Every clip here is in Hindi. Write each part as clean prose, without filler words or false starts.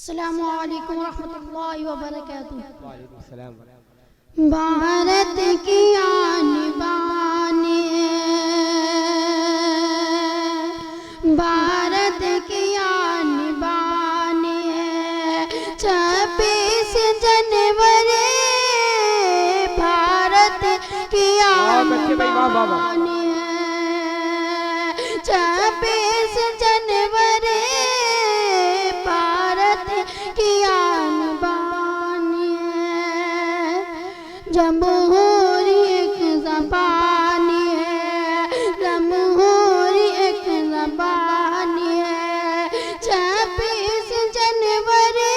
अस्सलामु अलैकुम रहमतुल्लाहि व बरकातुहू। वालेकुम सलाम। भारत की आन बान है, भारत की आन बान है। 26 जनवरी भारत की आन बान है। 26 जनवरी भारत की आन बान है। जमहूरी एक ज़बान है, जमहूरी एक ज़बान है। 26 जनवरी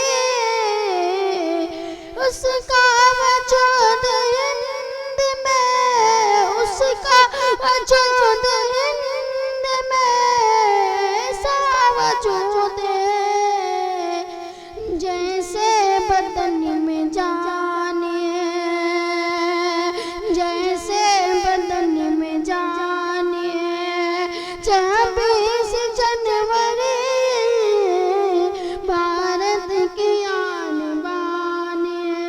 उसका वजूद हिंद में, उसका वजूद हिंद में सा वजूद है जैसे बदन में जान है, जैसे बदन में जान है। 26 जनवरी भारत की आन बान है।